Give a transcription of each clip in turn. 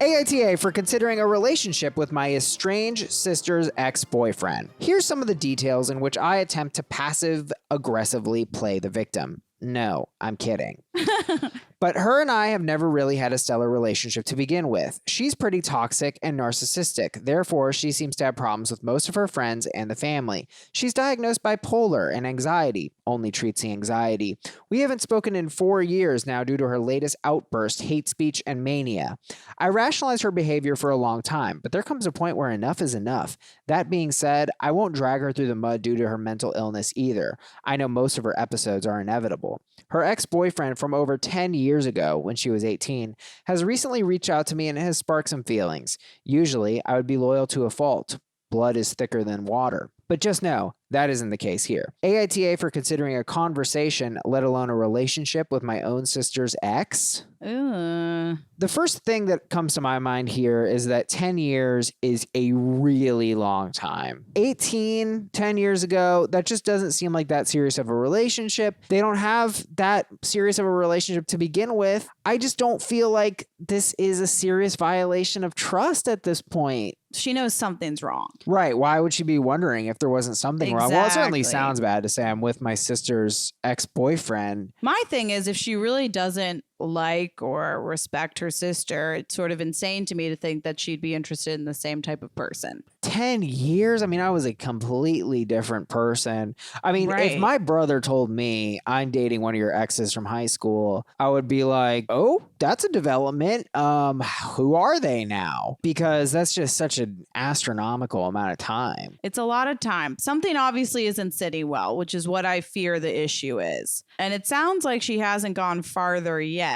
AITA for considering a relationship with my estranged sister's ex-boyfriend. Here's some of the details in which I attempt to passive-aggressively play the victim. No, I'm kidding. But her and I have never really had a stellar relationship to begin with. She's pretty toxic and narcissistic. Therefore, she seems to have problems with most of her friends and the family. She's diagnosed bipolar and anxiety. Only treats the anxiety. We haven't spoken in 4 years now due to her latest outburst, hate speech, and mania. I rationalize her behavior for a long time, but there comes a point where enough is enough. That being said, I won't drag her through the mud due to her mental illness either. I know most of her episodes are inevitable. Her ex-boyfriend from over 10 years ago, when she was 18, has recently reached out to me and has sparked some feelings. Usually, I would be loyal to a fault. Blood is thicker than water. But just know, that isn't the case here. AITA for considering a conversation, let alone a relationship with my own sister's ex. The first thing that comes to my mind here is that 10 years is a really long time. 10 years ago, that just doesn't seem like that serious of a relationship. They don't have that serious of a relationship to begin with. I just don't feel like this is a serious violation of trust at this point. She knows something's wrong. Right. Why would she be wondering if there wasn't something wrong? Well, it certainly sounds bad to say I'm with my sister's ex-boyfriend. My thing is, if she really doesn't like or respect her sister, it's sort of insane to me to think that she'd be interested in the same type of person. 10 years? I mean, I was a completely different person. I mean, if my brother told me I'm dating one of your exes from high school, I would be like, oh, that's a development. Who are they now? Because that's just such an astronomical amount of time. It's a lot of time. Something obviously isn't sitting well, which is what I fear the issue is. And it sounds like she hasn't gone farther yet.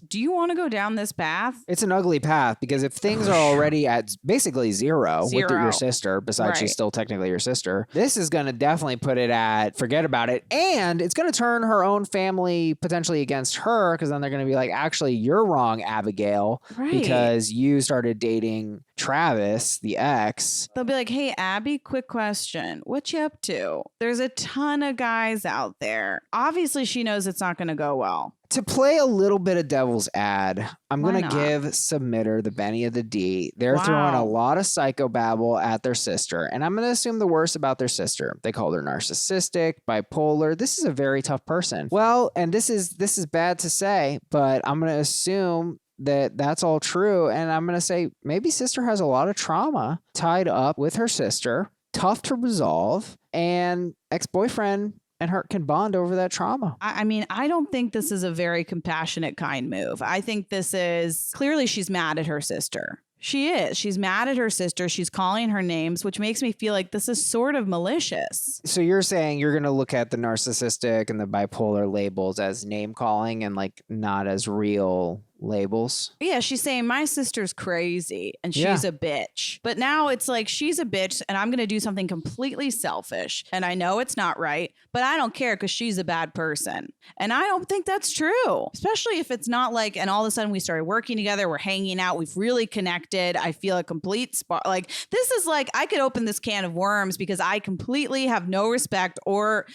Do you want to go down this path? It's an ugly path because if things are already at basically zero. With your sister, besides she's still technically your sister, this is going to definitely put it at forget about it. And it's going to turn her own family potentially against her because then they're going to be like, actually, you're wrong, Abigail, because you started dating Travis, the ex. They'll be like, hey, Abby, quick question. What you up to? There's a ton of guys out there. Obviously, she knows it's not going to go well. To play a little bit of devil's ad, I'm going to give submitter the Benny of the D. They're throwing a lot of psychobabble at their sister, and I'm going to assume the worst about their sister. They called her narcissistic, bipolar. This is a very tough person. Well, and this is bad to say, but I'm going to assume that that's all true, and I'm going to say maybe sister has a lot of trauma tied up with her sister, tough to resolve, and ex-boyfriend and her can bond over that trauma. I mean, I don't think this is a very compassionate, kind move. I think this is clearly she's mad at her sister. She is. She's mad at her sister. She's calling her names, which makes me feel like this is sort of malicious. So you're saying you're going to look at the narcissistic and the bipolar labels as name calling and like not as real labels? Yeah, she's saying my sister's crazy and she's a bitch. But now it's like she's a bitch and I'm going to do something completely selfish. And I know it's not right, but I don't care because she's a bad person. And I don't think that's true, especially if it's not like, and all of a sudden we started working together, we're hanging out, we've really connected. I feel a complete spark. Like this is like, I could open this can of worms because I completely have no respect or,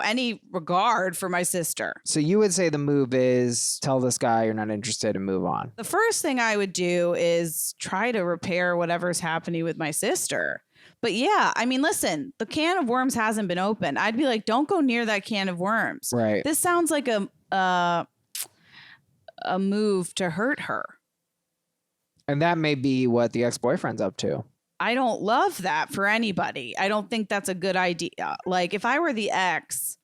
any regard for my sister. So you would say the move is tell this guy you're not interested and move on. The first thing I would do is try to repair whatever's happening with my sister. But yeah, I mean, listen, the can of worms hasn't been opened. I'd be like, don't go near that can of worms. Right. This sounds like a move to hurt her. And that may be what the ex-boyfriend's up to. I don't love that for anybody. I don't think that's a good idea. Like if I were the ex,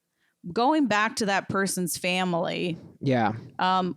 going back to that person's family. Yeah.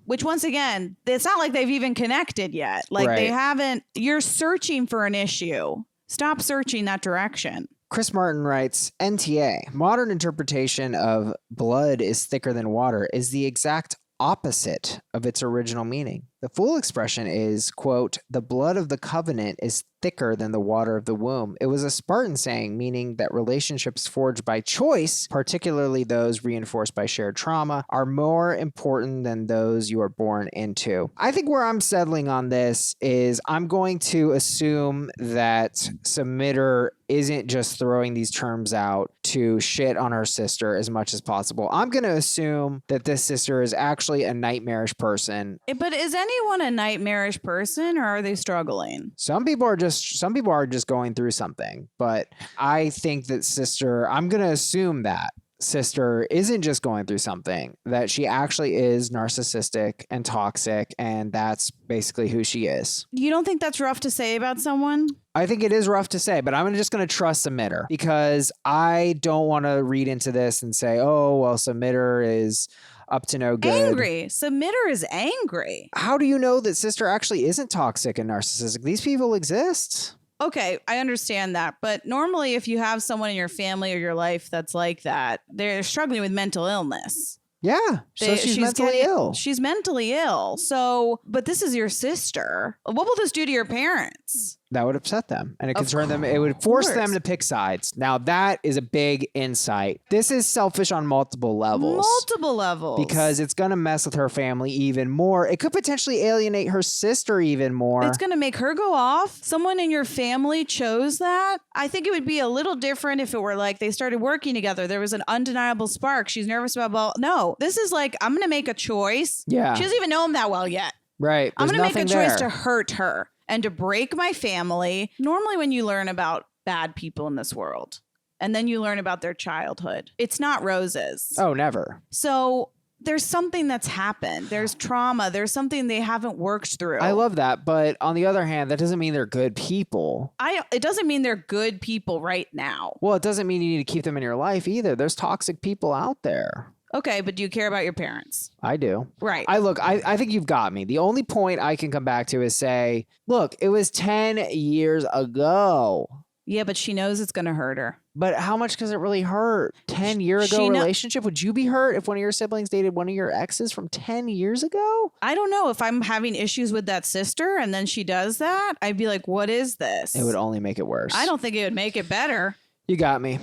Which once again, it's not like they've even connected yet. Like they haven't, you're searching for an issue. Stop searching that direction. Chris Martin writes, NTA, modern interpretation of blood is thicker than water is the exact opposite of its original meaning. The full expression is, quote, the blood of the covenant is thicker than the water of the womb. It was a Spartan saying, meaning that relationships forged by choice, particularly those reinforced by shared trauma, are more important than those you are born into. I think where I'm settling on this is I'm going to assume that submitter isn't just throwing these terms out to shit on her sister as much as possible. I'm going to assume that this sister is actually a nightmarish person. But is anyone a nightmarish person, or are they struggling? Some people are just going through something, but I think that sister, I'm going to assume that sister isn't just going through something, that she actually is narcissistic and toxic, and that's basically who she is. You don't think that's rough to say about someone? I think it is rough to say, but I'm just going to trust submitter because I don't want to read into this and say, oh, well, submitter is up to no good. Angry. Submitter is angry. How do you know that sister actually isn't toxic and narcissistic? These people exist. Okay, I understand that. But normally if you have someone in your family or your life that's like that, they're struggling with mental illness. Yeah. So she's mentally ill. She's mentally ill. So, but this is your sister. What will this do to your parents? That would upset them and it could turn them. It would force them to pick sides. Now that is a big insight. This is selfish on multiple levels. Multiple levels. Because it's going to mess with her family even more. It could potentially alienate her sister even more. It's going to make her go off. Someone in your family chose that. I think it would be a little different if it were like they started working together. There was an undeniable spark. She's nervous about, no, this is like, I'm going to make a choice. Yeah. She doesn't even know him that well yet. Right. I'm going to make a choice to hurt her and to break my family. Normally when you learn about bad people in this world and then you learn about their childhood, it's not roses. Oh, never. So there's something that's happened. There's trauma. There's something they haven't worked through. I love that. But on the other hand, that doesn't mean they're good people. It doesn't mean they're good people right now. Well, it doesn't mean you need to keep them in your life either. There's toxic people out there. Okay, but do you care about your parents? I do. Right. I think you've got me. The only point I can come back to is say, look, it was 10 years ago. Yeah, but she knows it's going to hurt her. But how much does it really hurt? 10-year ago relationship? Would you be hurt if one of your siblings dated one of your exes from 10 years ago? I don't know. If I'm having issues with that sister and then she does that, I'd be like, what is this? It would only make it worse. I don't think it would make it better. You got me.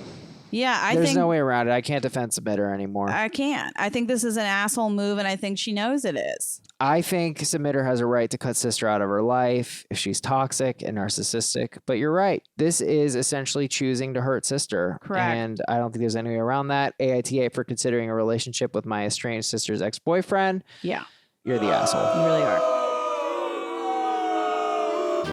Yeah, There's no way around it. I can't defend submitter anymore. I can't. I think this is an asshole move, and I think she knows it is. I think submitter has a right to cut sister out of her life if she's toxic and narcissistic. But you're right. This is essentially choosing to hurt sister. Correct. And I don't think there's any way around that. AITA for considering a relationship with my estranged sister's ex-boyfriend. Yeah. You're the asshole. You really are.